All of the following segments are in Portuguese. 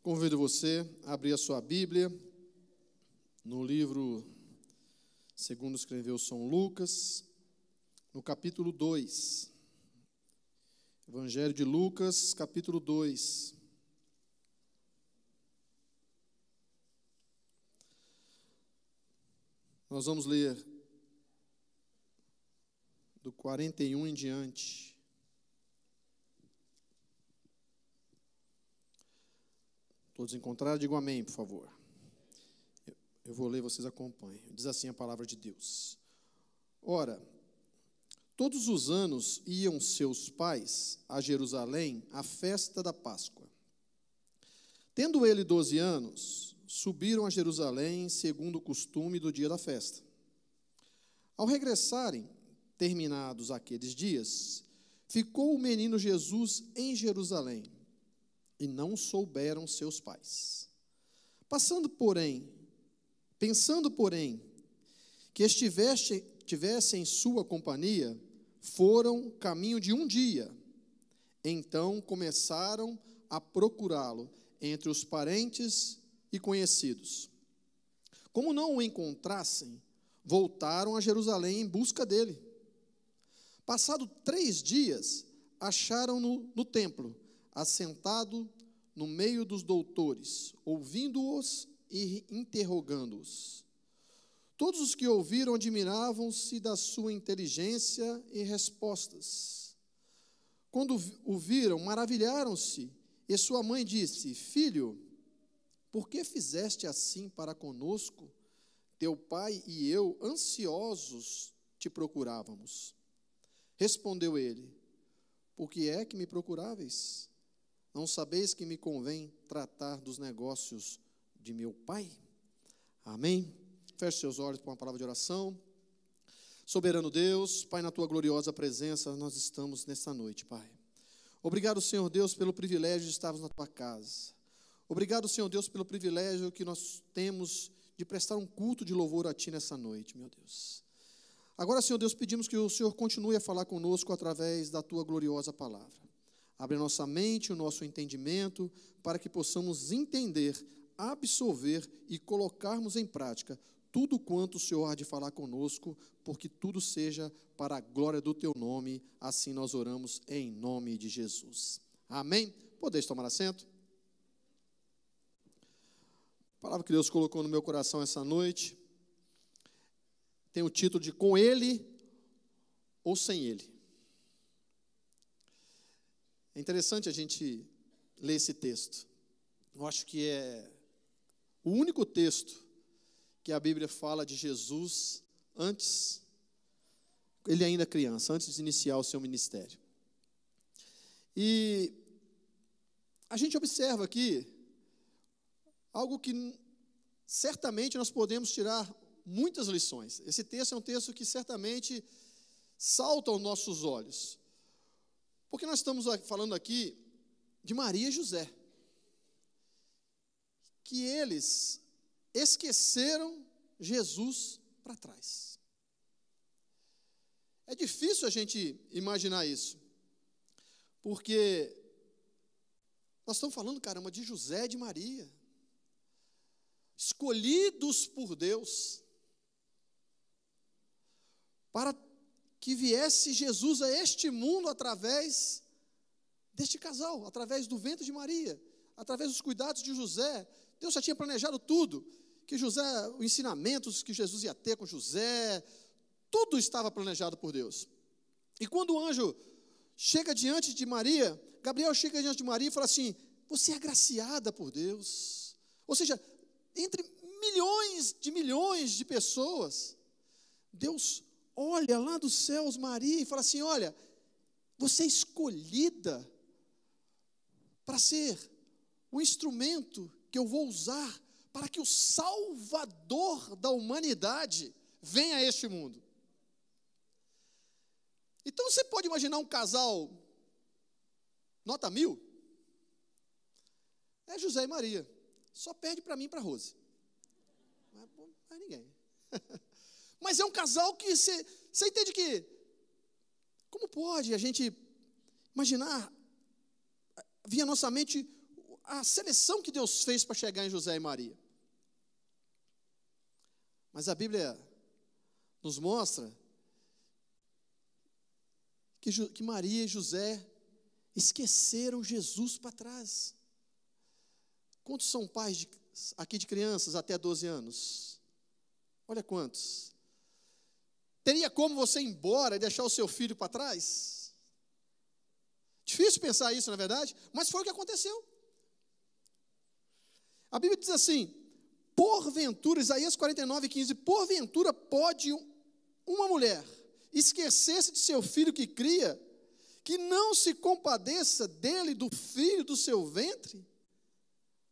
Convido você a abrir a sua Bíblia no livro segundo escreveu São Lucas, no capítulo 2. Evangelho de Lucas, capítulo 2. Nós vamos ler do 41 em diante. Todos encontraram? Digam amém, por favor. Eu vou ler, vocês acompanhem. Diz assim a palavra de Deus. Ora, todos os anos iam seus pais a Jerusalém à festa da Páscoa. Tendo ele 12 anos, subiram a Jerusalém segundo o costume do dia da festa. Ao regressarem, terminados aqueles dias, ficou o menino Jesus em Jerusalém, e não souberam seus pais. Pensando, porém, que tivesse em sua companhia, foram caminho de um dia. Então começaram a procurá-lo entre os parentes e conhecidos. Como não o encontrassem, voltaram a Jerusalém em busca dele. Passado 3 dias, acharam-no no templo, assentado no meio dos doutores, ouvindo-os e interrogando-os. Todos os que ouviram admiravam-se da sua inteligência e respostas. Quando o viram, maravilharam-se, e sua mãe disse: Filho, por que fizeste assim para conosco? Teu pai e eu, ansiosos, te procurávamos. Respondeu ele: Por que é que me procuráveis? Não sabeis que me convém tratar dos negócios de meu pai? Amém? Feche seus olhos para uma palavra de oração. Soberano Deus, Pai, na tua gloriosa presença, nós estamos nesta noite, Pai. Obrigado, Senhor Deus, pelo privilégio de estarmos na tua casa. Obrigado, Senhor Deus, pelo privilégio que nós temos de prestar um culto de louvor a Ti nessa noite, meu Deus. Agora, Senhor Deus, pedimos que o Senhor continue a falar conosco através da tua gloriosa palavra. Abre a nossa mente, o nosso entendimento, para que possamos entender, absorver e colocarmos em prática tudo quanto o Senhor há de falar conosco, porque tudo seja para a glória do teu nome. Assim nós oramos em nome de Jesus. Amém? Podeis tomar assento? A palavra que Deus colocou no meu coração essa noite tem o título de Com Ele ou Sem Ele. É interessante a gente ler esse texto. Eu acho que é o único texto que a Bíblia fala de Jesus antes, ele ainda criança, antes de iniciar o seu ministério. E a gente observa aqui algo que certamente nós podemos tirar muitas lições. Esse texto é um texto que certamente salta aos nossos olhos. Porque nós estamos falando aqui de Maria e José, que eles esqueceram Jesus para trás. É difícil a gente imaginar isso, porque nós estamos falando, caramba, de José e de Maria, escolhidos por Deus, para que viesse Jesus a este mundo através deste casal, através do ventre de Maria, através dos cuidados de José. Deus já tinha planejado tudo, que José, os ensinamentos que Jesus ia ter com José, tudo estava planejado por Deus. E quando o anjo chega diante de Maria, Gabriel chega diante de Maria e fala assim: você é agraciada por Deus. Ou seja, entre milhões de pessoas, Deus olha lá dos céus Maria e fala assim: olha, você é escolhida para ser o instrumento que eu vou usar para que o Salvador da humanidade venha a este mundo. Então você pode imaginar um casal nota 1000? É José e Maria. Só perde para mim e para Rose. Não é ninguém. Mas é um casal que você entende que, como pode a gente imaginar, vinha à nossa mente a seleção que Deus fez para chegar em José e Maria. Mas a Bíblia nos mostra que Maria e José esqueceram Jesus para trás. Quantos são pais aqui de crianças até 12 anos? Olha quantos. Teria como você ir embora e deixar o seu filho para trás? Difícil pensar isso, na verdade, mas foi o que aconteceu. A Bíblia diz assim, porventura, Isaías 49:15, porventura pode uma mulher esquecer-se de seu filho que cria, que não se compadeça dele, do filho do seu ventre?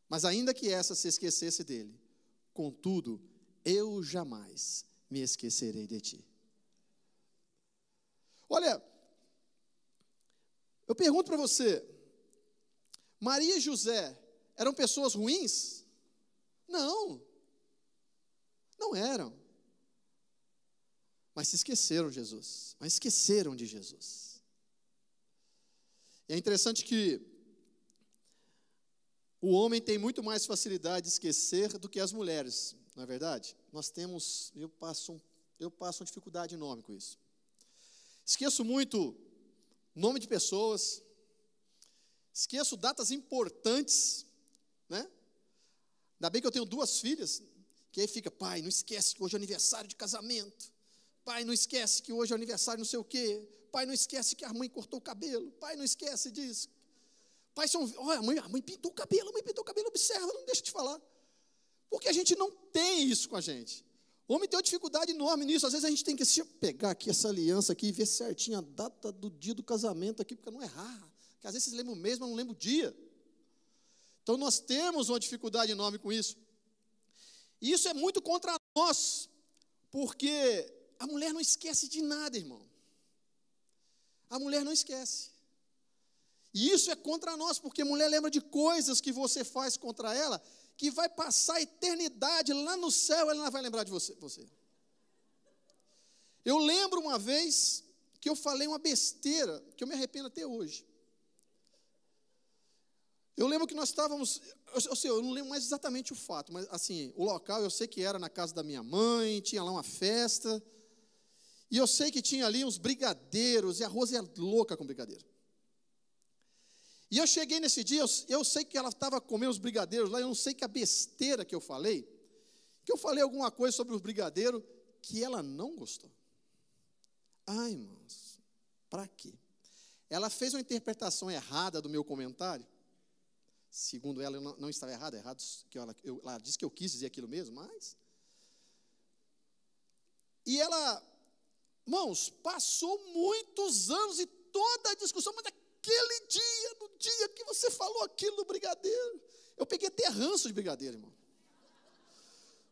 Mas ainda que essa se esquecesse dele, contudo, eu jamais me esquecerei de ti. Olha, eu pergunto para você, Maria e José eram pessoas ruins? Não, não eram. Mas se esqueceram de Jesus, mas esqueceram de Jesus. E é interessante que o homem tem muito mais facilidade de esquecer do que as mulheres, não é verdade? Nós temos, eu passo uma dificuldade enorme com isso. Esqueço muito nome de pessoas, esqueço datas importantes, né? Ainda bem que eu tenho 2 filhas, que aí fica, pai, não esquece que hoje é aniversário de casamento, pai, não esquece que hoje é aniversário não sei o quê, pai, não esquece que a mãe cortou o cabelo, pai, não esquece disso. Pai, olha, a mãe pintou o cabelo, observa, não deixa de falar. Porque a gente não tem isso com a gente. O homem tem uma dificuldade enorme nisso. Às vezes a gente tem que pegar aqui essa aliança aqui e ver certinho a data do dia do casamento aqui, porque não errar. Porque às vezes vocês lembram o mês, mas não lembram o dia. Então nós temos uma dificuldade enorme com isso. E isso é muito contra nós, porque a mulher não esquece de nada, irmão. A mulher não esquece. E isso é contra nós, porque a mulher lembra de coisas que você faz contra ela, que vai passar a eternidade lá no céu, ela não vai lembrar de você. Eu lembro uma vez que eu falei uma besteira, que eu me arrependo até hoje. Eu lembro que nós estávamos, eu não lembro mais exatamente o fato, mas assim, o local eu sei que era na casa da minha mãe, tinha lá uma festa, e eu sei que tinha ali uns brigadeiros, e a Rose é louca com brigadeiro. E eu cheguei nesse dia, eu sei que ela estava comendo os brigadeiros lá, eu não sei que a besteira que eu falei alguma coisa sobre os brigadeiros que ela não gostou. Ai, irmãos, para quê? Ela fez uma interpretação errada do meu comentário, segundo ela, eu não estava errado, que ela disse que eu quis dizer aquilo mesmo, mas... E ela, irmãos, passou muitos anos e toda a discussão, mas aquele dia, no dia que você falou aquilo do brigadeiro, eu peguei até ranço de brigadeiro, irmão.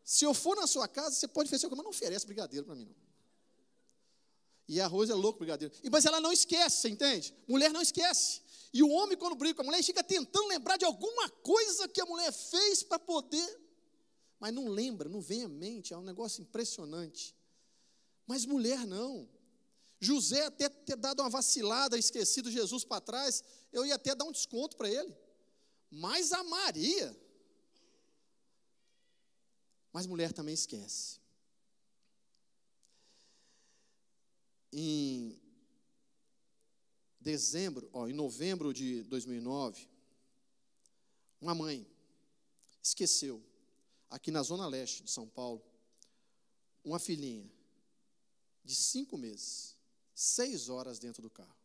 Se eu for na sua casa, você pode oferecer, mas não oferece brigadeiro para mim, não. E a Rose é louco brigadeiro. Mas ela não esquece, você entende? Mulher não esquece. E o homem, quando briga com a mulher, fica tentando lembrar de alguma coisa que a mulher fez para poder, mas não lembra, não vem à mente, é um negócio impressionante. Mas mulher não. José até ter dado uma vacilada, esquecido Jesus para trás, eu ia até dar um desconto para ele. Mas a Maria, mas mulher também esquece. Em novembro de 2009, uma mãe esqueceu, aqui na zona leste de São Paulo, uma filhinha de 5 meses. 6 horas dentro do carro.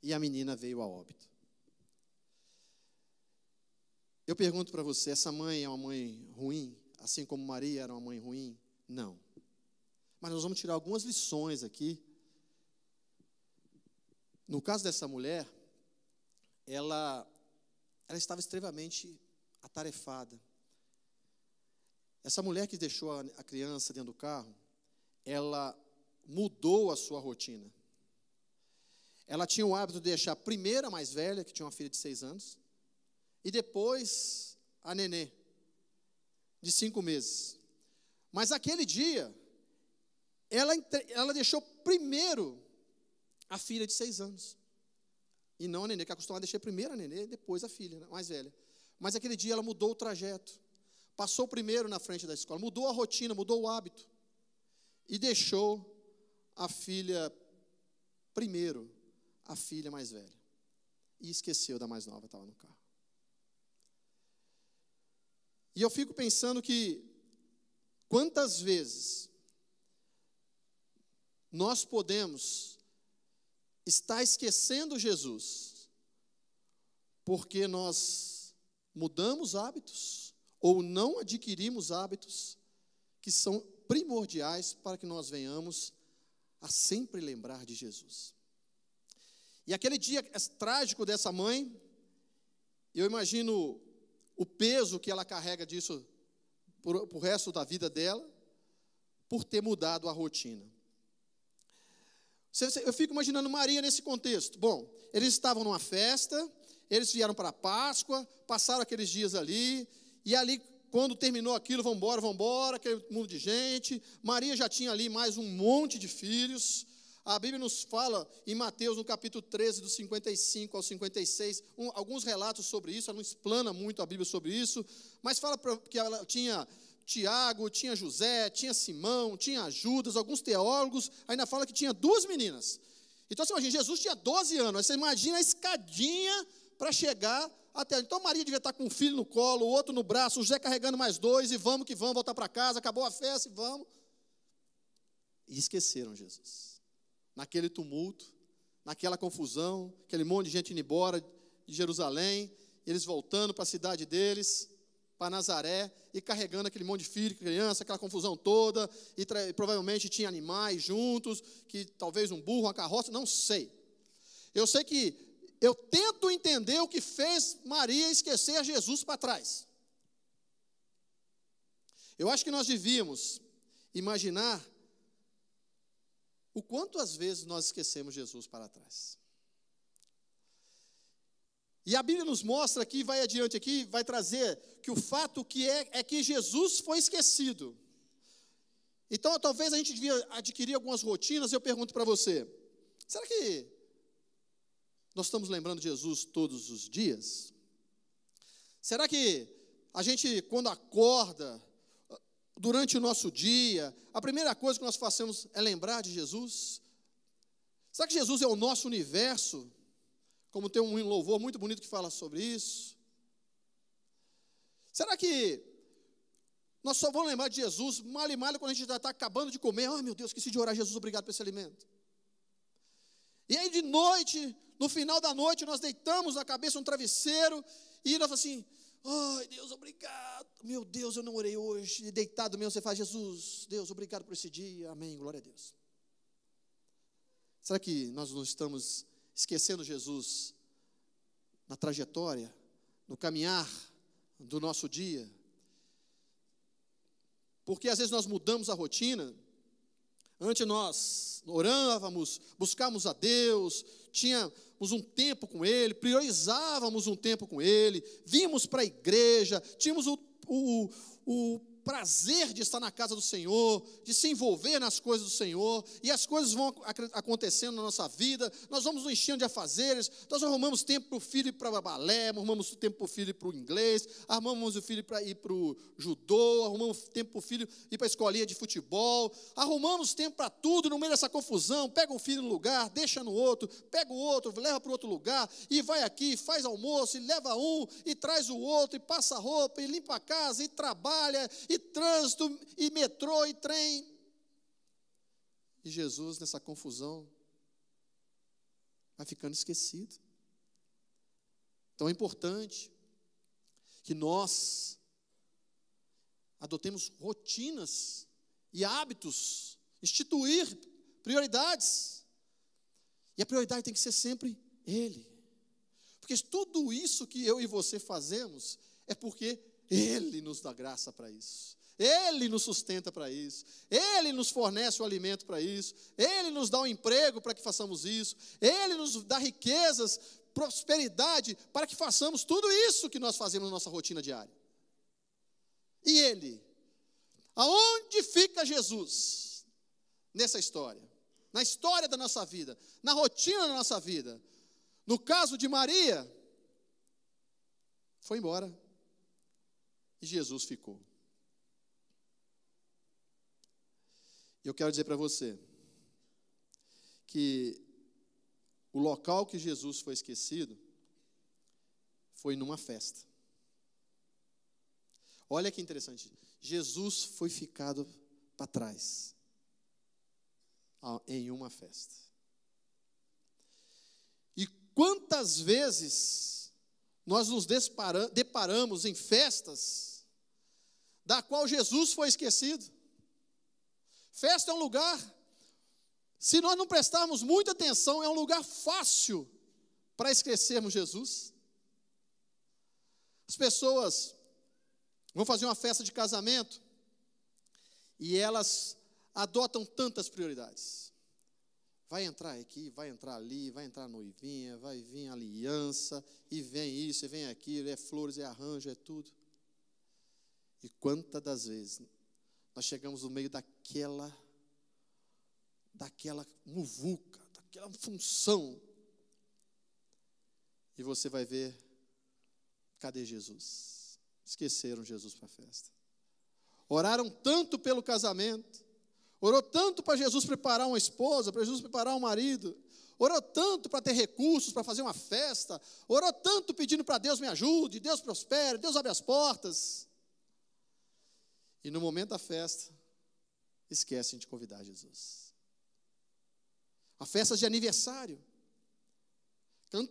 E a menina veio a óbito. Eu pergunto para você, essa mãe é uma mãe ruim? Assim como Maria era uma mãe ruim? Não. Mas nós vamos tirar algumas lições aqui. No caso dessa mulher, ela estava extremamente atarefada. Essa mulher que deixou a criança dentro do carro, ela mudou a sua rotina. Ela tinha o hábito de deixar primeiro a mais velha, que tinha uma filha de 6 anos, e depois a nenê, de 5 meses. Mas aquele dia, ela deixou primeiro a filha de 6 anos, e não a nenê, que acostumava a deixar primeiro a nenê, depois a filha, a mais velha. mas aquele dia ela mudou o trajeto. Passou primeiro na frente da escola, mudou a rotina, mudou o hábito. E deixou a filha primeiro, a filha mais velha. E esqueceu da mais nova, estava no carro. E eu fico pensando que quantas vezes nós podemos estar esquecendo Jesus porque nós mudamos hábitos ou não adquirimos hábitos que são primordiais para que nós venhamos a sempre lembrar de Jesus. E aquele dia trágico dessa mãe, eu imagino o peso que ela carrega disso pro resto da vida dela, por ter mudado a rotina. Eu fico imaginando Maria nesse contexto. Bom, eles estavam numa festa, eles vieram para a Páscoa, passaram aqueles dias ali, e ali, quando terminou aquilo, vamos embora, aquele mundo de gente. Maria já tinha ali mais um monte de filhos. A Bíblia nos fala, em Mateus, no capítulo 13, do 55 ao 56, alguns relatos sobre isso. Ela não explana muito a Bíblia sobre isso, mas fala que ela tinha Tiago, tinha José, tinha Simão, tinha Judas, alguns teólogos ainda falam que tinha 2 meninas. Então você imagina, Jesus tinha 12 anos, você imagina a escadinha para chegar até. Então Maria devia estar com um filho no colo, o outro no braço, o José carregando mais 2, e vamos que vamos, voltar para casa, acabou a festa e vamos. E esqueceram Jesus. Naquele tumulto, naquela confusão, aquele monte de gente indo embora de Jerusalém, eles voltando para a cidade deles, para Nazaré, e carregando aquele monte de filho, criança, aquela confusão toda, e provavelmente tinha animais juntos, que talvez um burro, uma carroça, não sei. Eu sei que eu tento entender o que fez Maria esquecer a Jesus para trás. Eu acho que nós devíamos imaginar o quanto às vezes nós esquecemos Jesus para trás. E a Bíblia nos mostra aqui, vai adiante aqui, vai trazer que o fato que é que Jesus foi esquecido. Então, talvez a gente devia adquirir algumas rotinas, e eu pergunto para você, será que nós estamos lembrando de Jesus todos os dias? Será que a gente, quando acorda, durante o nosso dia, a primeira coisa que nós fazemos é lembrar de Jesus? Será que Jesus é o nosso universo? Como tem um louvor muito bonito que fala sobre isso. Será que nós só vamos lembrar de Jesus mal e mal quando a gente já está acabando de comer? Ai, meu Deus, esqueci de orar, Jesus, obrigado por esse alimento. E aí de noite, no final da noite, nós deitamos a cabeça no travesseiro e nós assim, ai, Deus, obrigado. Meu Deus, eu não orei hoje. E deitado mesmo, você faz, Jesus, Deus, obrigado por esse dia. Amém, glória a Deus. Será que nós não estamos esquecendo Jesus na trajetória, no caminhar do nosso dia? Porque às vezes nós mudamos a rotina. Antes nós orávamos, buscávamos a Deus, tínhamos um tempo com Ele, priorizávamos um tempo com Ele, vimos para a igreja, tínhamos o prazer de estar na casa do Senhor, de se envolver nas coisas do Senhor, e as coisas vão acontecendo na nossa vida, nós vamos nos enchendo de afazeres, nós arrumamos tempo para o filho ir para o balé, arrumamos tempo para o filho ir para o inglês, arrumamos o filho para ir para o judô, arrumamos tempo para o filho ir para a escolinha de futebol, arrumamos tempo para tudo, no meio dessa confusão, pega um filho no lugar, deixa no outro, pega o outro, leva para outro lugar, e vai aqui, faz almoço, e leva um, e traz o outro, e passa roupa, e limpa a casa, e trabalha, e trânsito, e metrô, e trem. E Jesus, nessa confusão, vai ficando esquecido. Então é importante que nós adotemos rotinas e hábitos, instituir prioridades. E a prioridade tem que ser sempre Ele. Porque tudo isso que eu e você fazemos é porque Ele nos dá graça para isso. Ele nos sustenta para isso. Ele nos fornece o alimento para isso. Ele nos dá um emprego para que façamos isso. Ele nos dá riquezas, prosperidade para que façamos tudo isso que nós fazemos na nossa rotina diária. E Ele? Aonde fica Jesus nessa história? Na história da nossa vida, na rotina da nossa vida. No caso de Maria, foi embora. E Jesus ficou. Eu quero dizer para você que o local que Jesus foi esquecido foi numa festa. Olha que interessante. Jesus foi ficado para trás em uma festa. E quantas vezes nós nos deparamos em festas da qual Jesus foi esquecido? Festa é um lugar, se nós não prestarmos muita atenção, é um lugar fácil para esquecermos Jesus. As pessoas vão fazer uma festa de casamento e elas adotam tantas prioridades. Vai entrar aqui, vai entrar ali, vai entrar a noivinha, vai vir a aliança, e vem isso, e vem aquilo, é flores, é arranjo, é tudo. E quantas das vezes nós chegamos no meio daquela muvuca, daquela função, e você vai ver, cadê Jesus? Esqueceram Jesus para a festa. Oraram tanto pelo casamento, orou tanto para Jesus preparar uma esposa, para Jesus preparar um marido, orou tanto para ter recursos, para fazer uma festa, orou tanto pedindo para Deus me ajude, Deus prospere, Deus abre as portas. E no momento da festa, esquecem de convidar Jesus. A festa de aniversário. Então,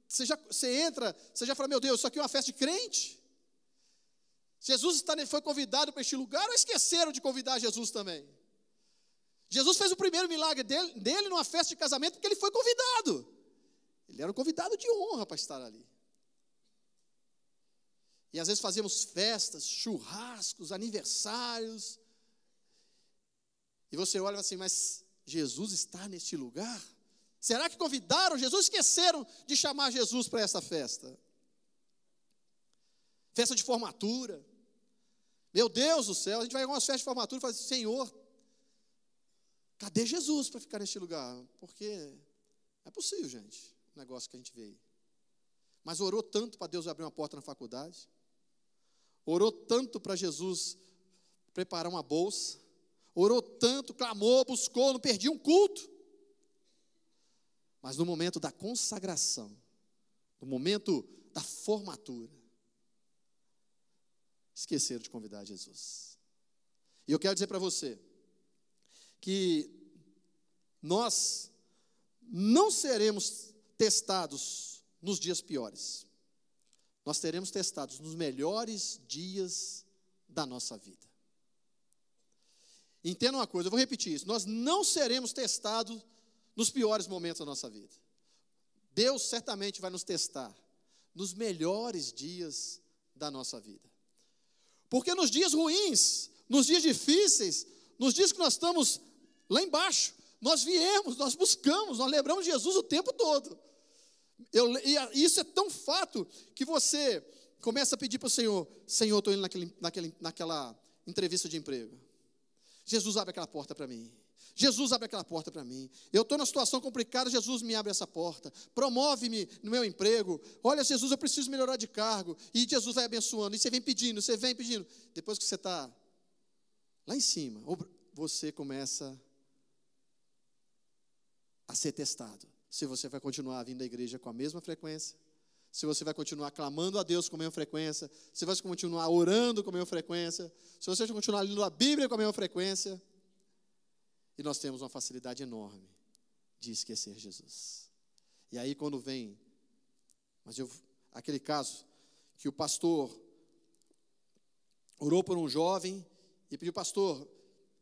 você entra, você já fala, meu Deus, isso aqui é uma festa de crente? Jesus foi convidado para este lugar ou esqueceram de convidar Jesus também? Jesus fez o primeiro milagre dele numa festa de casamento porque ele foi convidado. Ele era um convidado de honra para estar ali. E às vezes fazíamos festas, churrascos, aniversários. E você olha assim, mas Jesus está neste lugar? Será que convidaram Jesus? Esqueceram de chamar Jesus para essa festa? Festa de formatura. Meu Deus do céu, a gente vai a umas festas de formatura e fala assim, Senhor, cadê Jesus para ficar neste lugar? Porque não é possível, gente, o negócio que a gente vê aí. Mas orou tanto para Deus abrir uma porta na faculdade. Orou tanto para Jesus preparar uma bolsa. Orou tanto, clamou, buscou, não perdia um culto. Mas no momento da consagração, no momento da formatura, esqueceram de convidar Jesus. E eu quero dizer para você que nós não seremos testados nos dias piores. Nós seremos testados nos melhores dias da nossa vida. Entenda uma coisa, eu vou repetir isso. Nós não seremos testados nos piores momentos da nossa vida. Deus certamente vai nos testar nos melhores dias da nossa vida. Porque nos dias ruins, nos dias difíceis, nos dias que nós estamos lá embaixo, nós viemos, nós buscamos, nós lembramos de Jesus o tempo todo. E isso é tão fato que você começa a pedir para o Senhor, Senhor, estou indo naquela entrevista de emprego. Jesus, abre aquela porta para mim. Jesus, abre aquela porta para mim. Eu estou numa situação complicada, Jesus, me abre essa porta. Promove-me no meu emprego. Olha, Jesus, eu preciso melhorar de cargo. E Jesus vai abençoando. E você vem pedindo, você vem pedindo. Depois que você está lá em cima, você começa a ser testado. Se você vai continuar vindo à igreja com a mesma frequência, se você vai continuar clamando a Deus com a mesma frequência, se você vai continuar orando com a mesma frequência, se você vai continuar lendo a Bíblia com a mesma frequência. E nós temos uma facilidade enorme de esquecer Jesus. E aí quando vem, aquele caso que o pastor orou por um jovem e pediu, pastor,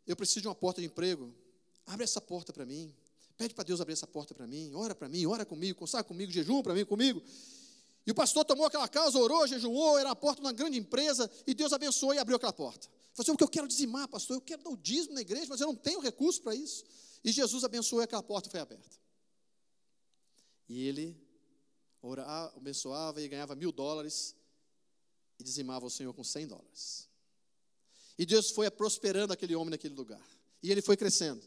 eu preciso de uma porta de emprego, abre essa porta para mim. Pede para Deus abrir essa porta para mim, ora comigo, consagra comigo, jejum para mim, comigo. E o pastor tomou aquela causa, orou, jejuou, era a porta de uma grande empresa, e Deus abençoou e abriu aquela porta. Falou assim, porque eu quero dizimar, pastor, eu quero dar o dízimo na igreja, mas eu não tenho recurso para isso. E Jesus abençoou e aquela porta foi aberta. E ele orava, abençoava e ganhava $1.000 e dizimava o Senhor com $100. E Deus foi prosperando aquele homem naquele lugar. E ele foi crescendo.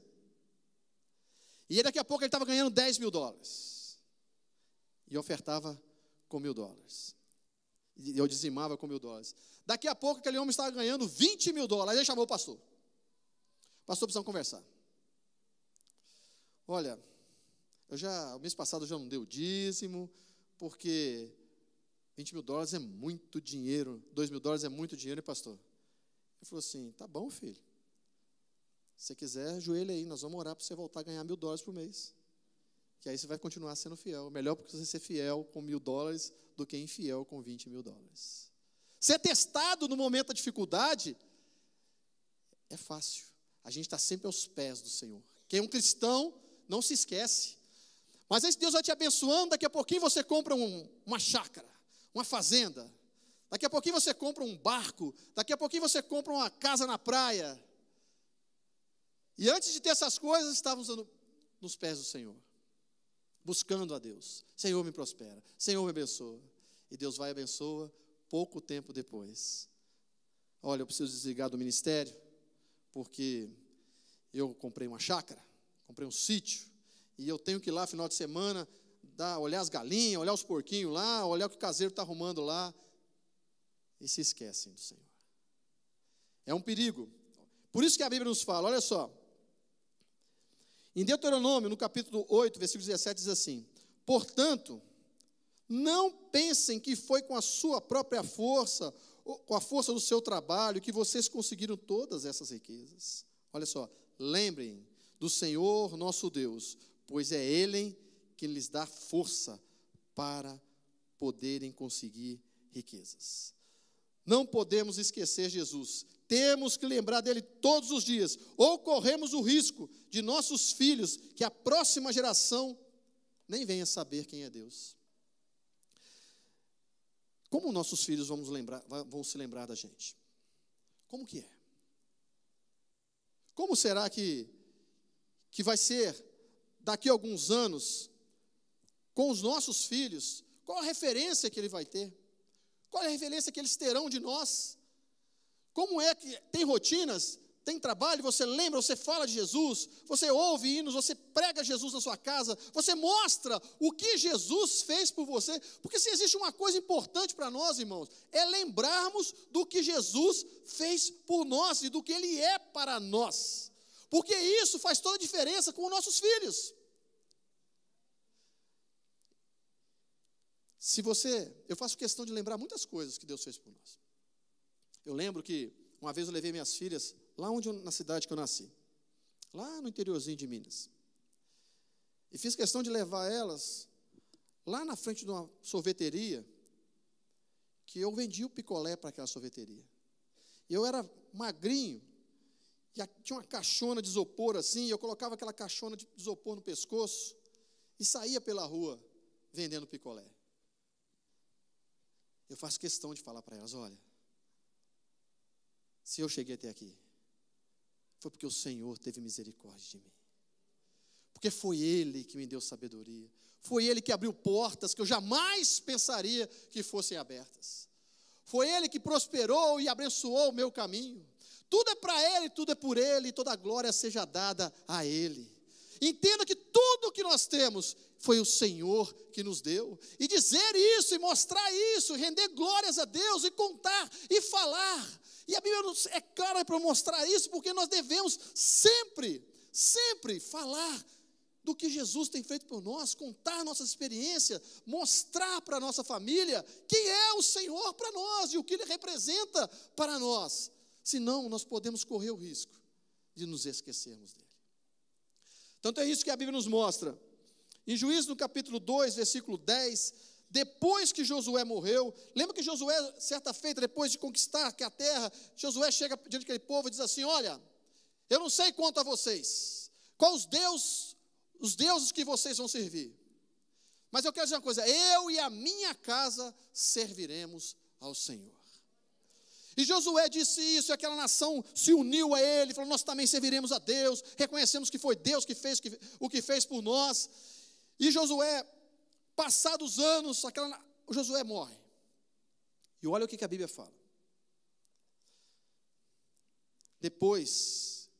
E daqui a pouco ele estava ganhando $10.000. E ofertava com $1.000. E eu dizimava com $1.000. Daqui a pouco, aquele homem estava ganhando $20.000. Aí ele chamou o pastor. Pastor, precisamos conversar. Olha, o mês passado eu já não dei o dízimo, porque $20.000 é muito dinheiro, $2.000 é muito dinheiro, pastor? Ele falou assim, tá bom, filho. Se você quiser, ajoelha aí, nós vamos orar para você voltar a ganhar $1.000 por mês. Que aí você vai continuar sendo fiel. Melhor porque você ser fiel com $1.000 do que infiel com $20.000. Ser testado no momento da dificuldade é fácil. A gente está sempre aos pés do Senhor. Quem é um cristão não se esquece. Mas aí Deus vai te abençoando, daqui a pouquinho você compra uma chácara, uma fazenda. Daqui a pouquinho você compra um barco. Daqui a pouquinho você compra uma casa na praia. E antes de ter essas coisas, estávamos nos pés do Senhor, buscando a Deus. Senhor, me prospera. Senhor, me abençoa. E Deus vai e abençoa pouco tempo depois. Olha, eu preciso desligar do ministério, porque eu comprei uma chácara, comprei um sítio, e eu tenho que ir lá final de semana, olhar as galinhas, olhar os porquinhos lá, olhar o que o caseiro está arrumando lá, e se esquecem do Senhor. É um perigo. Por isso que a Bíblia nos fala, olha só, em Deuteronômio, no capítulo 8, versículo 17, diz assim, portanto, não pensem que foi com a sua própria força, ou com a força do seu trabalho, que vocês conseguiram todas essas riquezas. Olha só, lembrem do Senhor nosso Deus, pois é Ele que lhes dá força para poderem conseguir riquezas. Não podemos esquecer Jesus. Temos que lembrar dele todos os dias, ou corremos o risco de nossos filhos, que a próxima geração nem venha saber quem é Deus. Como nossos filhos vão se lembrar da gente? Como que é? Como será que vai ser daqui a alguns anos, com os nossos filhos? Qual a referência que ele vai ter? Qual é a referência que eles terão de nós? Como é que tem rotinas, tem trabalho, você lembra, você fala de Jesus, você ouve hinos, você prega Jesus na sua casa, você mostra o que Jesus fez por você, porque se existe uma coisa importante para nós, irmãos, é lembrarmos do que Jesus fez por nós e do que Ele é para nós, porque isso faz toda a diferença com os nossos filhos. Eu faço questão de lembrar muitas coisas que Deus fez por nós. Eu lembro que uma vez eu levei minhas filhas lá na cidade que eu nasci, lá no interiorzinho de Minas. E fiz questão de levar elas lá na frente de uma sorveteria, que eu vendia o picolé para aquela sorveteria. E eu era magrinho, e tinha uma caixona de isopor assim, e eu colocava aquela caixona de isopor no pescoço, e saía pela rua vendendo picolé. Eu faço questão de falar para elas, olha, se eu cheguei até aqui, foi porque o Senhor teve misericórdia de mim. Porque foi Ele que me deu sabedoria. Foi Ele que abriu portas que eu jamais pensaria que fossem abertas. Foi Ele que prosperou e abençoou o meu caminho. Tudo é para Ele, tudo é por Ele, e toda a glória seja dada a Ele. Entenda que tudo que nós temos foi o Senhor que nos deu. E dizer isso, e mostrar isso, render glórias a Deus, e contar, e falar. E a Bíblia é clara para mostrar isso, porque nós devemos sempre falar do que Jesus tem feito por nós, contar nossa experiência, mostrar para a nossa família quem é o Senhor para nós e o que Ele representa para nós. Senão, nós podemos correr o risco de nos esquecermos dEle. Tanto é isso que a Bíblia nos mostra. Em Juízes, no capítulo 2, versículo 10, depois que Josué morreu, lembra que Josué, certa feita, depois de conquistar a terra, Josué chega diante daquele povo e diz assim, olha, eu não sei quanto a vocês, quais os deuses que vocês vão servir, mas eu quero dizer uma coisa, eu e a minha casa serviremos ao Senhor. E Josué disse isso, e aquela nação se uniu a ele, falou, nós também serviremos a Deus, reconhecemos que foi Deus que fez o que fez por nós. E Josué, passados anos, o Josué morre. E olha o que a Bíblia fala. Depois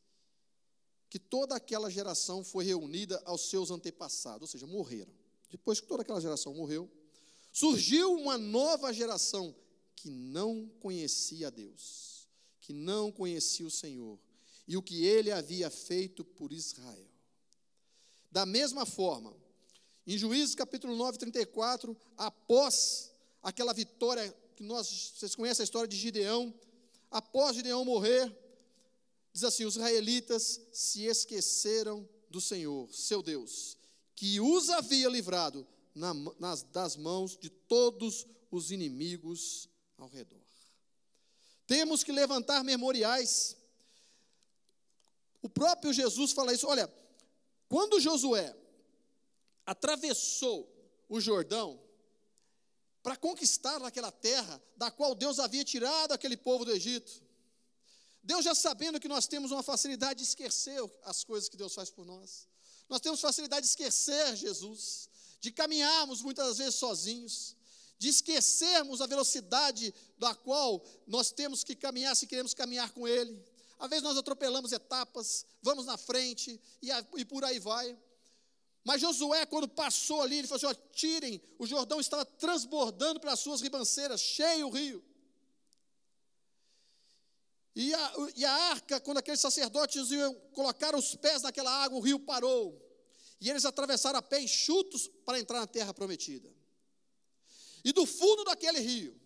que toda aquela geração foi reunida aos seus antepassados, ou seja, morreram. Depois que toda aquela geração morreu, Surgiu uma nova geração que não conhecia a Deus, que não conhecia o Senhor e o que Ele havia feito por Israel. Da mesma forma, em Juízes capítulo 9, 34, após aquela vitória que vocês conhecem a história de Gideão, após Gideão morrer, diz assim: os israelitas se esqueceram do Senhor, seu Deus, que os havia livrado das mãos de todos os inimigos ao redor. Temos que levantar memoriais. O próprio Jesus fala isso. Olha, quando Josué atravessou o Jordão para conquistar aquela terra da qual Deus havia tirado aquele povo do Egito, Deus já sabendo que nós temos uma facilidade de esquecer as coisas que Deus faz por nós. Nós temos facilidade de esquecer Jesus, de caminharmos muitas vezes sozinhos, de esquecermos a velocidade da qual nós temos que caminhar se queremos caminhar com Ele. Às vezes nós atropelamos etapas, vamos na frente e por aí vai. Mas Josué, quando passou ali, ele falou assim: ó, tirem, o Jordão estava transbordando pelas suas ribanceiras, cheio o rio. E a arca, quando aqueles sacerdotes iam colocar os pés naquela água, o rio parou. E eles atravessaram a pé enxutos para entrar na terra prometida. E do fundo daquele rio,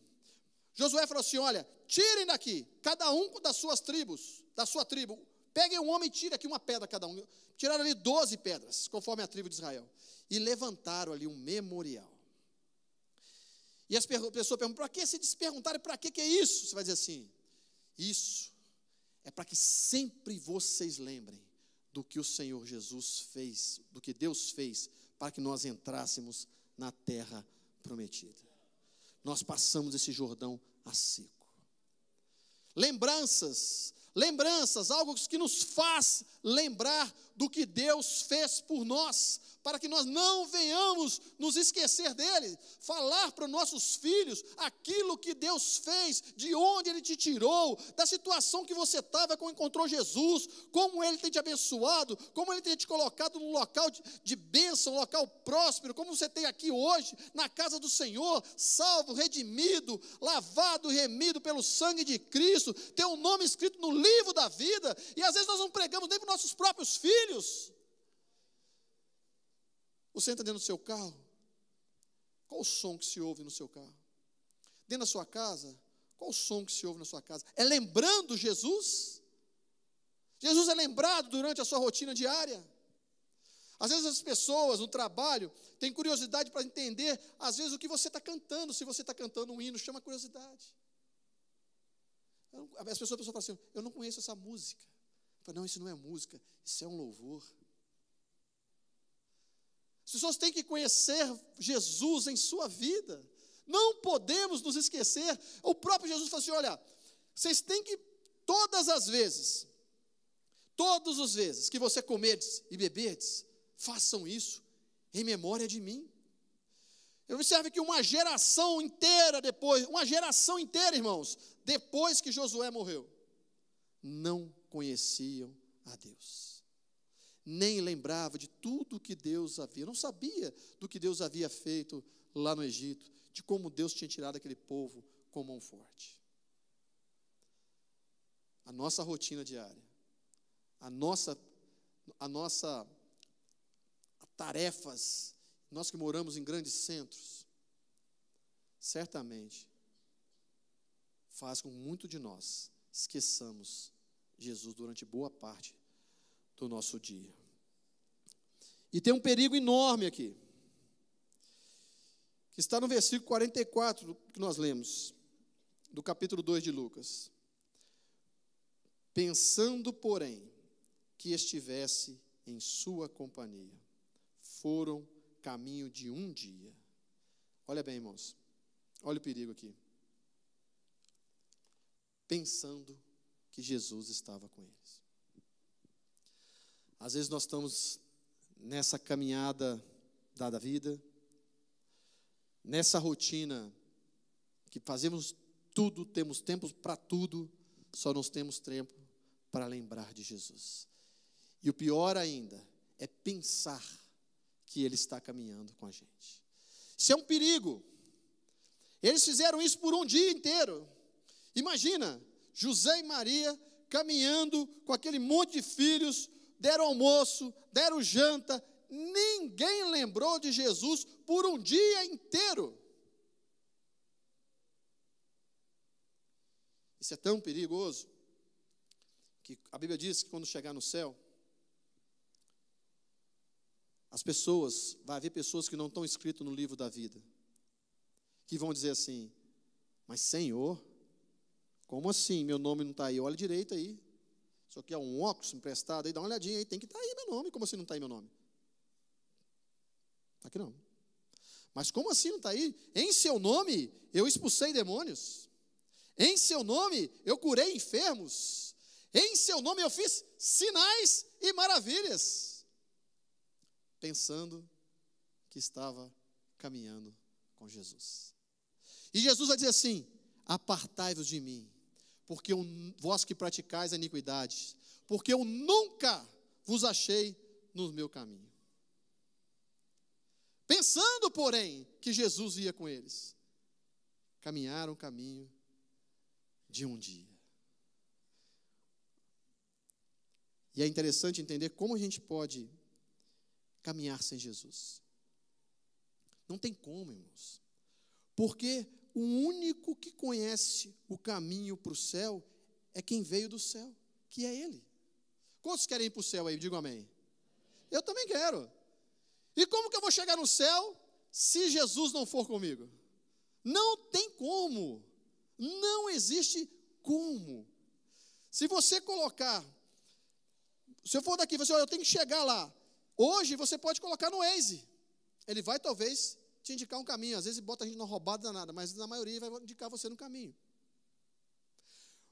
Josué falou assim: olha, tirem daqui, cada um das suas tribos, da sua tribo, peguem um homem e tirem aqui uma pedra cada um. Tiraram ali 12 pedras, conforme a tribo de Israel. E levantaram ali um memorial. E as pessoas perguntam: para que? Se eles perguntarem para que é isso? Você vai dizer assim: isso é para que sempre vocês lembrem do que o Senhor Jesus fez, do que Deus fez, para que nós entrássemos na terra prometida. Nós passamos esse Jordão a seco. Lembranças, algo que nos faz lembrar do que Deus fez por nós, para que nós não venhamos nos esquecer dele, falar para os nossos filhos aquilo que Deus fez, de onde Ele te tirou, da situação que você estava quando encontrou Jesus, como Ele tem te abençoado, como Ele tem te colocado num local de bênção, um local próspero, como você tem aqui hoje, na casa do Senhor, salvo, redimido, lavado, remido pelo sangue de Cristo, tem um nome escrito no livro da vida, e às vezes nós não pregamos nem para os nossos próprios filhos. Você entra dentro do seu carro, qual o som que se ouve no seu carro? Dentro da sua casa, qual o som que se ouve na sua casa? É lembrando Jesus? Jesus é lembrado durante a sua rotina diária? Às vezes as pessoas no trabalho têm curiosidade para entender, às vezes, o que você está cantando. Se você está cantando um hino, chama curiosidade. As pessoas falam assim: eu não conheço essa música. Eu falo: não, isso não é música, isso é um louvor. As pessoas têm que conhecer Jesus em sua vida. Não podemos nos esquecer. O próprio Jesus falou assim: olha, vocês têm que, todas as vezes que você comerdes e beberdes, façam isso em memória de mim. Observe que uma geração inteira, irmãos, depois que Josué morreu, não conheciam a Deus. Nem lembrava de tudo que Deus havia, não sabia do que Deus havia feito lá no Egito, de como Deus tinha tirado aquele povo com mão forte. A nossa rotina diária, tarefas, nós que moramos em grandes centros, certamente faz com que muito de nós esqueçamos Jesus durante boa parte do nosso dia. E tem um perigo enorme aqui, que está no versículo 44 que nós lemos, do capítulo 2 de Lucas. Pensando, porém, que estivesse em sua companhia, foram caminho de um dia. Olha bem, irmãos, olha o perigo aqui. Pensando que Jesus estava com eles. Às vezes nós estamos nessa caminhada da vida, nessa rotina que fazemos tudo, temos tempo para tudo, só não temos tempo para lembrar de Jesus. E o pior ainda é pensar que Ele está caminhando com a gente. Isso é um perigo. Eles fizeram isso por um dia inteiro. Imagina, José e Maria caminhando com aquele monte de filhos, deram almoço, deram janta, ninguém lembrou de Jesus por um dia inteiro. Isso é tão perigoso, que a Bíblia diz que quando chegar no céu, vai haver pessoas que não estão escritas no livro da vida, que vão dizer assim: mas Senhor, como assim meu nome não está aí? Olha direito aí, isso aqui é um óculos emprestado aí, dá uma olhadinha aí, tem que estar aí meu nome. Como assim não está aí meu nome? Aqui não. Mas como assim não está aí? Em seu nome eu expulsei demônios, em seu nome eu curei enfermos, em seu nome eu fiz sinais e maravilhas, pensando que estava caminhando com Jesus. E Jesus vai dizer assim: apartai-vos de mim, porque vós que praticais a iniquidade, porque eu nunca vos achei no meu caminho. Pensando, porém, que Jesus ia com eles, caminharam o caminho de um dia. E é interessante entender como a gente pode caminhar sem Jesus. Não tem como, irmãos. Porque o único que conhece o caminho para o céu é quem veio do céu, que é Ele. Quantos querem ir para o céu aí? Digam amém. Eu também quero. E como que eu vou chegar no céu se Jesus não for comigo? Não tem como. Não existe como. Se você colocar, se eu for daqui e falar assim: eu tenho que chegar lá. Hoje você pode colocar no Waze. Ele vai talvez te indicar um caminho. Às vezes bota a gente numa roubada danada, mas na maioria vai indicar você no caminho.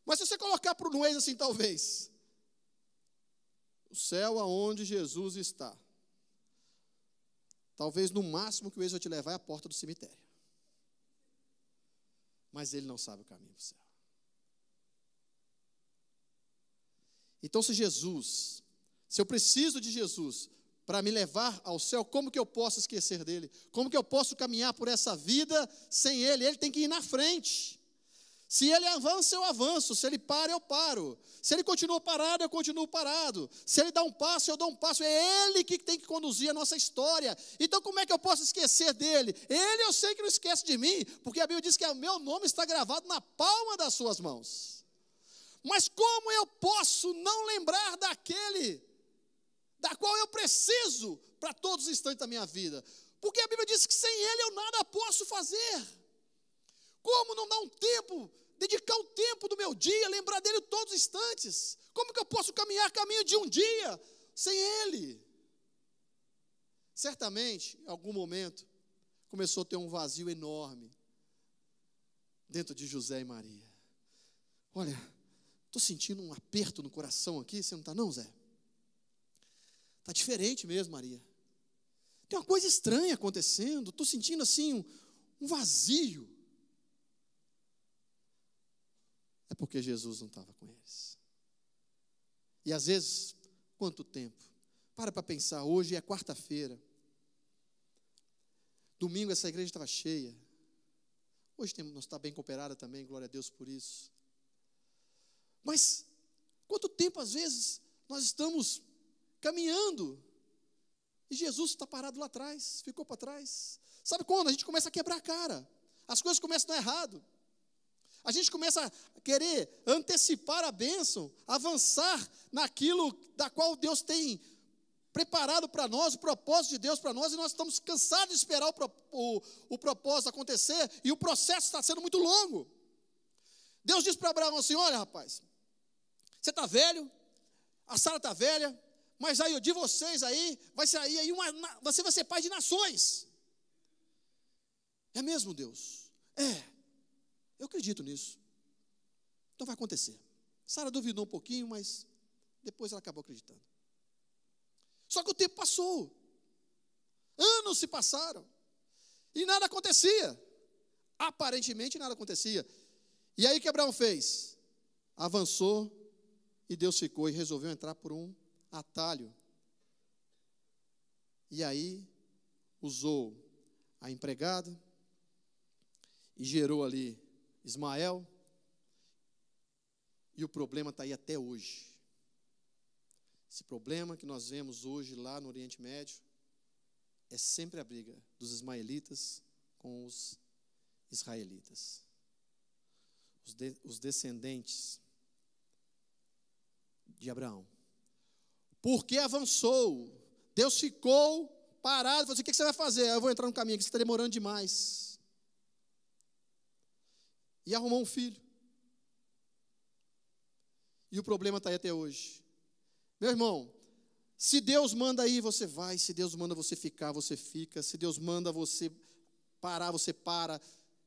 Mas se você colocar no Waze assim, talvez, o céu aonde Jesus está, talvez no máximo que o Waze vai te levar é a porta do cemitério. Mas ele não sabe o caminho para o céu. Então, se eu preciso de Jesus para me levar ao céu, como que eu posso esquecer dele? Como que eu posso caminhar por essa vida sem ele? Ele tem que ir na frente. Se ele avança, eu avanço. Se ele para, eu paro. Se ele continua parado, eu continuo parado. Se ele dá um passo, eu dou um passo. É ele que tem que conduzir a nossa história. Então, como é que eu posso esquecer dele? Ele, eu sei que não esquece de mim, porque a Bíblia diz que o meu nome está gravado na palma das suas mãos. Mas como eu posso não lembrar daquele da qual eu preciso para todos os instantes da minha vida? Porque a Bíblia diz que sem ele eu nada posso fazer. Como não dar um tempo, dedicar um tempo do meu dia, lembrar dele todos os instantes? Como que eu posso caminhar caminho de um dia sem ele? Certamente, em algum momento, começou a ter um vazio enorme dentro de José e Maria. Olha, estou sentindo um aperto no coração aqui, você não está não, Zé? Está diferente mesmo, Maria. Tem uma coisa estranha acontecendo, estou sentindo assim um vazio. É porque Jesus não estava com eles. E às vezes, quanto tempo? Para pensar, hoje é quarta-feira. Domingo essa igreja estava cheia. Hoje nós está bem cooperada também, glória a Deus por isso. Mas, quanto tempo às vezes nós estamos caminhando e Jesus está parado lá atrás, ficou para trás. Sabe quando? A gente começa a quebrar a cara, as coisas começam a dar errado, a gente começa a querer antecipar a bênção, avançar naquilo da qual Deus tem preparado para nós, o propósito de Deus para nós, e nós estamos cansados de esperar o propósito acontecer, e o processo está sendo muito longo. Deus diz para Abraão assim: olha, rapaz, você está velho, a Sara está velha, mas aí de vocês aí, vai sair aí você vai ser pai de nações. É mesmo, Deus? Eu acredito nisso. Então vai acontecer. Sara duvidou um pouquinho, mas depois ela acabou acreditando. Só que o tempo passou. Anos se passaram. E nada acontecia. Aparentemente nada acontecia. E aí o que Abraão fez? Avançou e Deus ficou e resolveu entrar por um atalho. E aí usou a empregada e gerou ali Ismael, e o problema está aí até hoje. Esse problema que nós vemos hoje lá no Oriente Médio é sempre a briga dos ismaelitas com os israelitas. Os descendentes de Abraão. Porque avançou, Deus ficou parado, falou assim: o que você vai fazer? Eu vou entrar no caminho aqui, você está demorando demais. E arrumou um filho. E o problema está aí até hoje. Meu irmão, se Deus manda ir, você vai. Se Deus manda você ficar, você fica. Se Deus manda você parar, você para.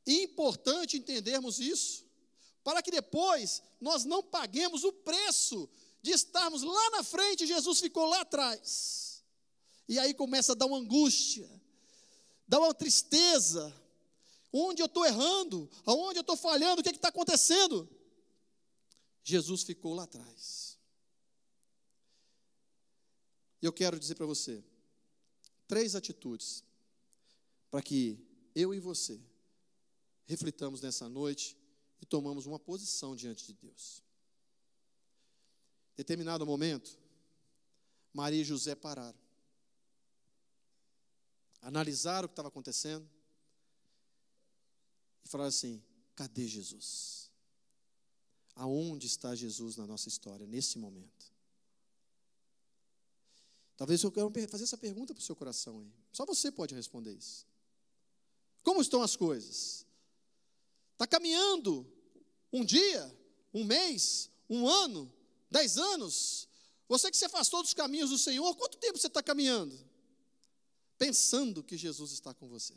Importante entendermos isso, para que depois nós não paguemos o preço de estarmos lá na frente, Jesus ficou lá atrás. E aí começa a dar uma angústia, dá uma tristeza. Onde eu estou errando? Aonde eu estou falhando? O que está acontecendo? Jesus ficou lá atrás. E eu quero dizer para você 3 atitudes para que eu e você reflitamos nessa noite e tomamos uma posição diante de Deus. Em determinado momento, Maria e José pararam, analisaram o que estava acontecendo e falaram assim: cadê Jesus? Aonde está Jesus na nossa história, nesse momento? Talvez eu quero fazer essa pergunta para o seu coração aí. Só você pode responder isso. Como estão as coisas? Está caminhando um dia, um mês, um ano, 10 anos? Você que se afastou dos caminhos do Senhor, quanto tempo você está caminhando? Pensando que Jesus está com você.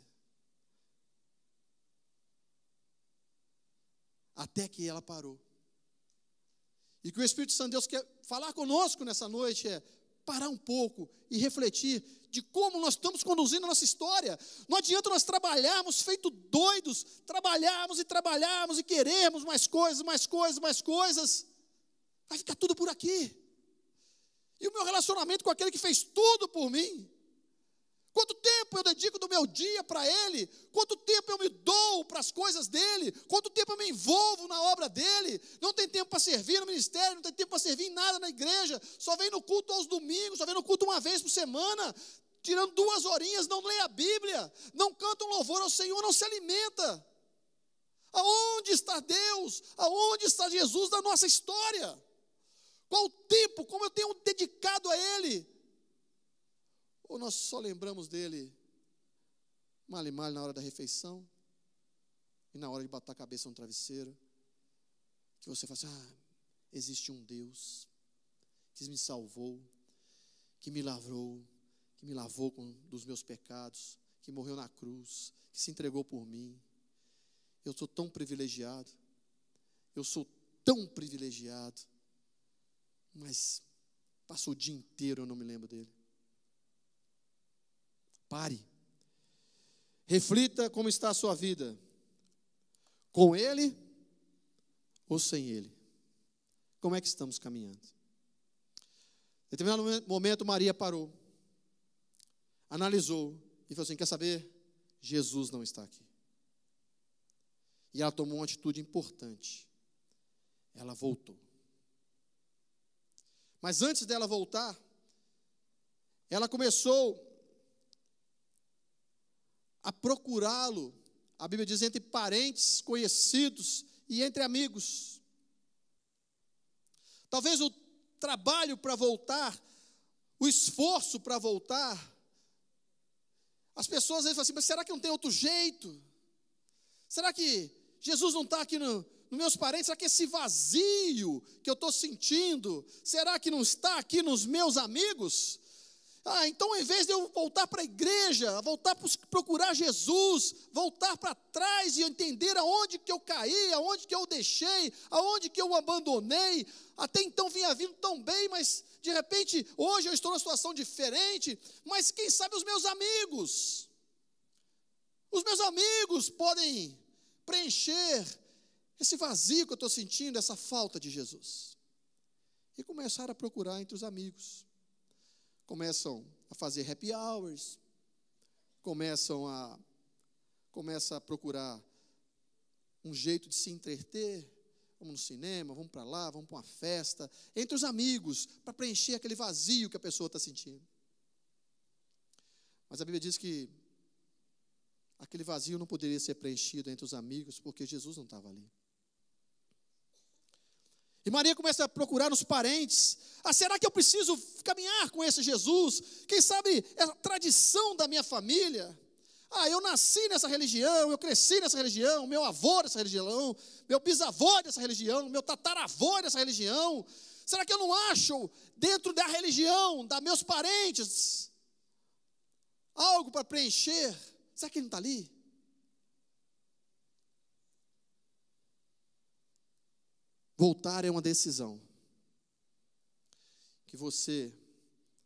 Até que ela parou. E que o Espírito Santo de Deus quer falar conosco nessa noite é parar um pouco e refletir de como nós estamos conduzindo a nossa história. Não adianta nós trabalharmos feito doidos, trabalharmos e querermos mais coisas, vai ficar tudo por aqui. E o meu relacionamento com aquele que fez tudo por mim? Quanto tempo eu dedico do meu dia para Ele? Quanto tempo eu me dou para as coisas dEle? Quanto tempo eu me envolvo na obra dEle? Não tem tempo para servir no ministério, não tem tempo para servir em nada na igreja, só vem no culto aos domingos, só vem no culto uma vez por semana, tirando 2 horinhas, não lê a Bíblia, não canta um louvor ao Senhor, não se alimenta. Aonde está Deus? Aonde está Jesus na nossa história? Qual o tempo, como eu tenho dedicado a Ele? Ou nós só lembramos dele mal e mal na hora da refeição e na hora de bater a cabeça no travesseiro, que você fala assim: existe um Deus que me salvou, que me lavou dos meus pecados, que morreu na cruz, que se entregou por mim. Eu sou tão privilegiado, mas passou o dia inteiro, eu não me lembro dele. Pare, reflita como está a sua vida, com Ele ou sem Ele. Como é que estamos caminhando? Em determinado momento, Maria parou, analisou e falou assim: quer saber? Jesus não está aqui. E ela tomou uma atitude importante. Ela voltou. Mas antes dela voltar, ela começou a procurá-lo, a Bíblia diz, entre parentes, conhecidos e entre amigos. Talvez o trabalho para voltar, o esforço para voltar, as pessoas às vezes falam assim: mas será que não tem outro jeito? Será que Jesus não está aqui nos meus parentes? Será que esse vazio que eu estou sentindo, será que não está aqui nos meus amigos? Então, ao invés de eu voltar para a igreja, voltar para procurar Jesus, voltar para trás e entender aonde que eu caí, aonde que eu deixei, aonde que eu abandonei, até então vinha vindo tão bem, mas de repente, hoje eu estou numa situação diferente, mas quem sabe os meus amigos podem preencher esse vazio que eu estou sentindo, essa falta de Jesus. E começaram a procurar entre os amigos. Começam a fazer happy hours, começam a procurar um jeito de se entreter. Vamos no cinema, vamos para lá, vamos para uma festa, entre os amigos, para preencher aquele vazio que a pessoa está sentindo. Mas a Bíblia diz que aquele vazio não poderia ser preenchido entre os amigos, porque Jesus não estava ali. E Maria começa a procurar nos parentes. Será que eu preciso caminhar com esse Jesus? Quem sabe é a tradição da minha família. Eu nasci nessa religião, eu cresci nessa religião, meu avô nessa religião, meu bisavô nessa religião, meu tataravô nessa religião. Será que eu não acho dentro da religião, dos meus parentes, algo para preencher? Será que ele não está ali? Voltar é uma decisão. Que você,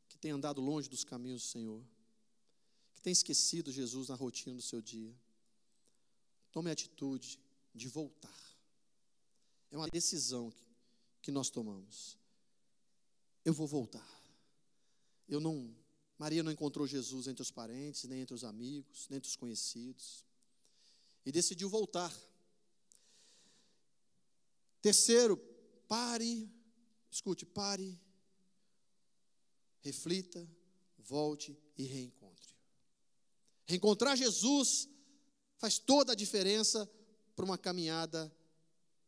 que tem andado longe dos caminhos do Senhor, que tem esquecido Jesus na rotina do seu dia, tome a atitude de voltar. É uma decisão que nós tomamos. Eu vou voltar. Maria não encontrou Jesus entre os parentes, nem entre os amigos, nem entre os conhecidos. E decidiu voltar. Terceiro, pare, reflita, volte e reencontre. Reencontrar Jesus faz toda a diferença para uma caminhada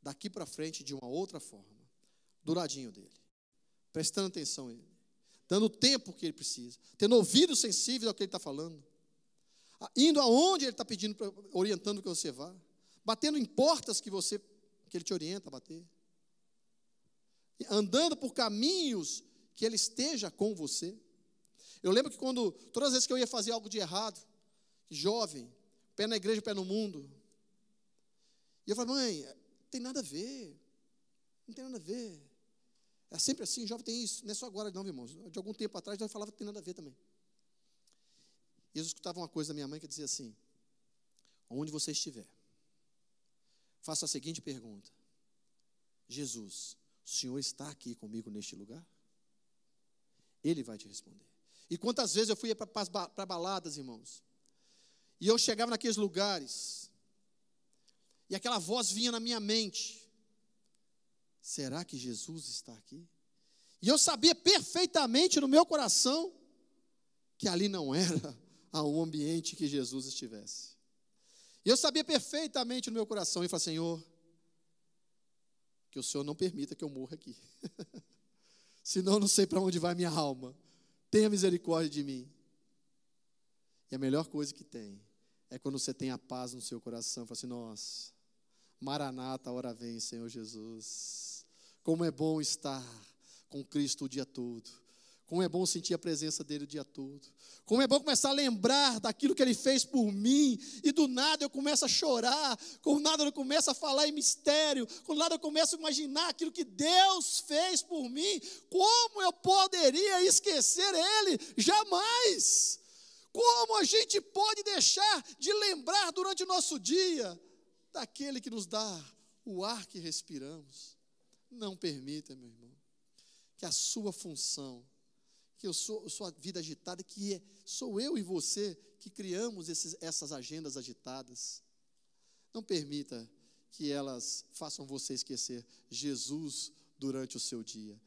daqui para frente de uma outra forma, do ladinho dele, prestando atenção a ele, dando o tempo que ele precisa, tendo ouvidos sensíveis ao que ele está falando, indo aonde ele está pedindo, orientando que você vá, batendo em portas que ele te orienta a bater, andando por caminhos que ele esteja com você. Eu lembro que todas as vezes que eu ia fazer algo de errado, jovem, pé na igreja, pé no mundo, e eu falava, mãe, não tem nada a ver, é sempre assim, jovem tem isso, não é só agora não, irmãos, de algum tempo atrás eu falava que tem nada a ver também. E eu escutava uma coisa da minha mãe que dizia assim: onde você estiver, faça a seguinte pergunta: Jesus, o Senhor está aqui comigo neste lugar? Ele vai te responder. E quantas vezes eu fui para baladas, irmãos, e eu chegava naqueles lugares, e aquela voz vinha na minha mente: será que Jesus está aqui? E eu sabia perfeitamente no meu coração que ali não era um ambiente que Jesus estivesse. E eu sabia perfeitamente no meu coração, e falei: Senhor, que o Senhor não permita que eu morra aqui. Senão eu não sei para onde vai minha alma. Tenha misericórdia de mim. E a melhor coisa que tem é quando você tem a paz no seu coração. Fala assim: nossa, Maranata, a hora vem, Senhor Jesus. Como é bom estar com Cristo o dia todo. Como é bom sentir a presença dele o dia todo. Como é bom começar a lembrar daquilo que ele fez por mim. E do nada eu começo a chorar. Do nada eu começo a falar em mistério. Do nada eu começo a imaginar aquilo que Deus fez por mim. Como eu poderia esquecer ele? Jamais. Como a gente pode deixar de lembrar durante o nosso dia daquele que nos dá o ar que respiramos? Não permita, meu irmão, que a sua função, que sua vida agitada, sou eu e você que criamos essas agendas agitadas. Não permita que elas façam você esquecer Jesus durante o seu dia.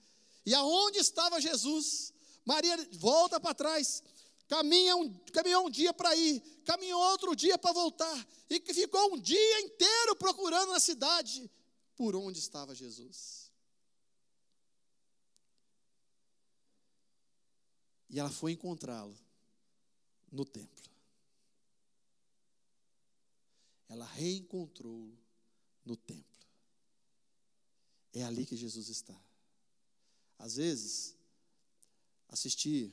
E aonde estava Jesus? Maria volta para trás, caminhou um dia para ir, caminhou outro dia para voltar, e ficou um dia inteiro procurando na cidade por onde estava Jesus. E ela foi encontrá-lo no templo. Ela reencontrou-o no templo. É ali que Jesus está. Às vezes, assistir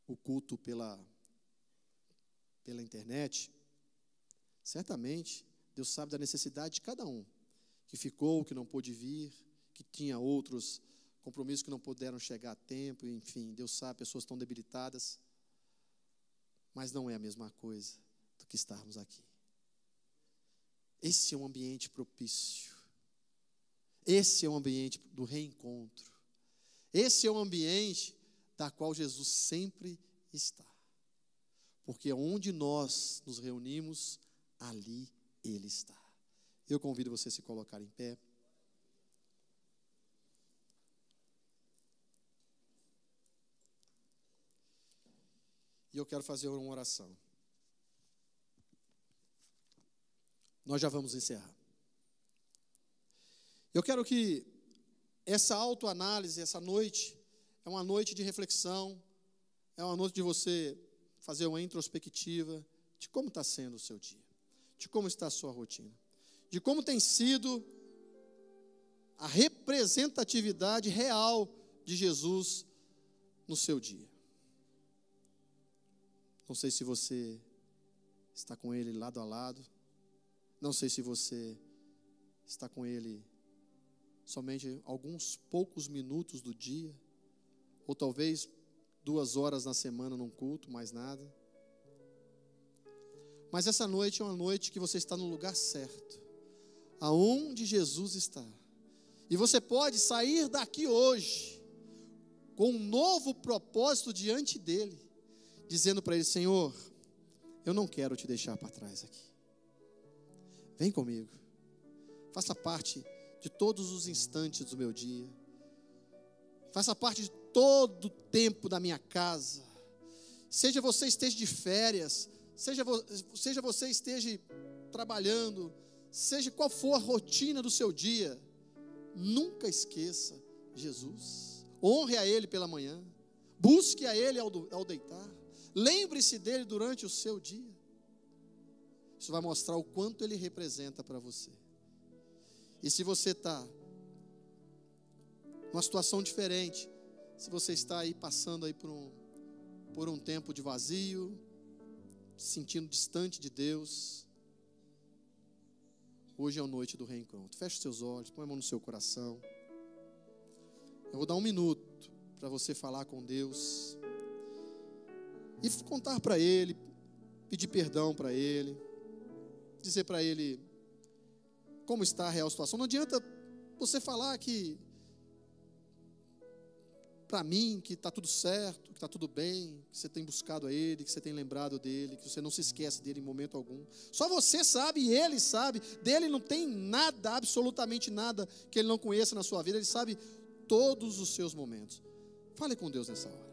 o culto pela internet, certamente Deus sabe da necessidade de cada um, que ficou, que não pôde vir, que tinha outros compromissos que não puderam chegar a tempo, enfim, Deus sabe, pessoas estão debilitadas, mas não é a mesma coisa do que estarmos aqui. Esse é um ambiente propício, esse é um ambiente do reencontro, esse é um ambiente da qual Jesus sempre está, porque onde nós nos reunimos, ali Ele está. Eu convido você a se colocar em pé. E eu quero fazer uma oração. Nós já vamos encerrar. Eu quero que essa autoanálise, essa noite, é uma noite de reflexão, é uma noite de você fazer uma introspectiva de como está sendo o seu dia, de como está a sua rotina, de como tem sido a representatividade real de Jesus no seu dia. Não sei se você está com Ele lado a lado, não sei se você está com Ele somente alguns poucos minutos do dia, ou talvez 2 horas na semana num culto, mais nada. Mas essa noite é uma noite que você está no lugar certo, aonde Jesus está. E você pode sair daqui hoje com um novo propósito diante dele, dizendo para ele: Senhor, eu não quero te deixar para trás aqui. Vem comigo, faça parte de todos os instantes do meu dia, faça parte de todo o tempo da minha casa, seja você esteja de férias, seja você esteja trabalhando, seja qual for a rotina do seu dia, nunca esqueça Jesus, honre a Ele pela manhã, busque a Ele ao deitar, lembre-se dEle durante o seu dia. Isso vai mostrar o quanto Ele representa para você. E se você está numa situação diferente, se você está aí passando aí por um tempo de vazio, se sentindo distante de Deus, hoje é a noite do reencontro. Feche os seus olhos, põe a mão no seu coração. Eu vou dar 1 minuto para você falar com Deus e contar para Ele, pedir perdão para Ele, dizer para Ele como está a real situação. Não adianta você falar que, para mim, que está tudo certo, que está tudo bem, que você tem buscado a Ele, que você tem lembrado dEle, que você não se esquece dEle em momento algum. Só você sabe e Ele sabe. Dele não tem nada, absolutamente nada, que Ele não conheça na sua vida. Ele sabe todos os seus momentos. Fale com Deus nessa hora.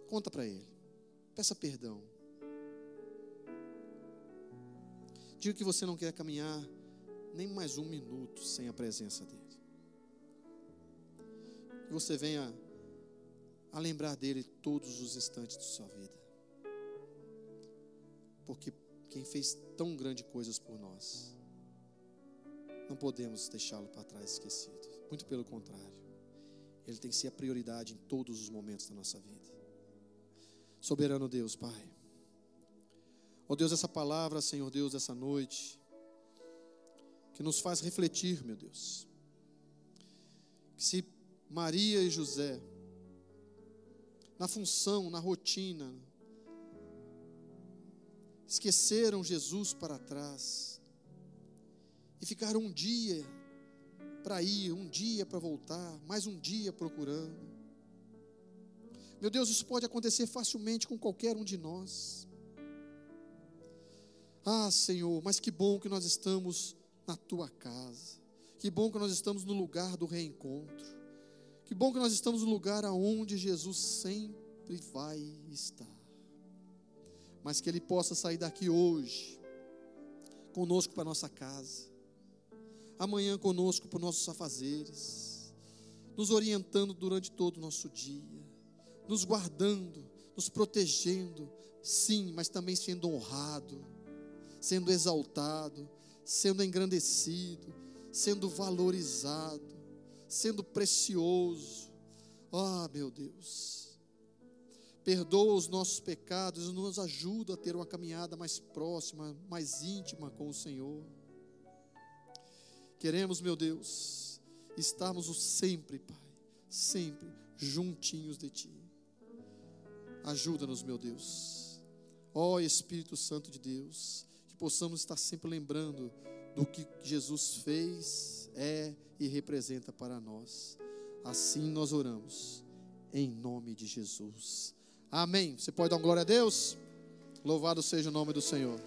Conta para Ele. Peça perdão. Diga que você não quer caminhar nem mais 1 minuto sem a presença dEle. Que você venha a lembrar dEle todos os instantes de sua vida. Porque quem fez tão grandes coisas por nós, não podemos deixá-lo para trás esquecido. Muito pelo contrário. Ele tem que ser a prioridade em todos os momentos da nossa vida. Soberano Deus, Pai. Ó Deus, essa palavra, Senhor Deus, essa noite, que nos faz refletir, meu Deus, que se Maria e José, na função, na rotina, esqueceram Jesus para trás e ficaram um dia para ir, um dia para voltar, mais um dia procurando. Meu Deus, isso pode acontecer facilmente com qualquer um de nós. Ah, Senhor, mas que bom que nós estamos na Tua casa. Que bom que nós estamos no lugar do reencontro. Que bom que nós estamos no lugar aonde Jesus sempre vai estar. Mas que Ele possa sair daqui hoje, conosco para a nossa casa, amanhã conosco para os nossos afazeres, nos orientando durante todo o nosso dia, nos guardando, nos protegendo, sim, mas também sendo honrado, sendo exaltado, sendo engrandecido, sendo valorizado, sendo precioso. Ah, meu Deus, perdoa os nossos pecados e nos ajuda a ter uma caminhada mais próxima, mais íntima com o Senhor. Queremos, meu Deus, estarmos sempre, Pai, sempre juntinhos de Ti. Ajuda-nos, meu Deus. Ó Espírito Santo de Deus, que possamos estar sempre lembrando do que Jesus fez, é e representa para nós. Assim nós oramos, em nome de Jesus. Amém. Você pode dar uma glória a Deus? Louvado seja o nome do Senhor.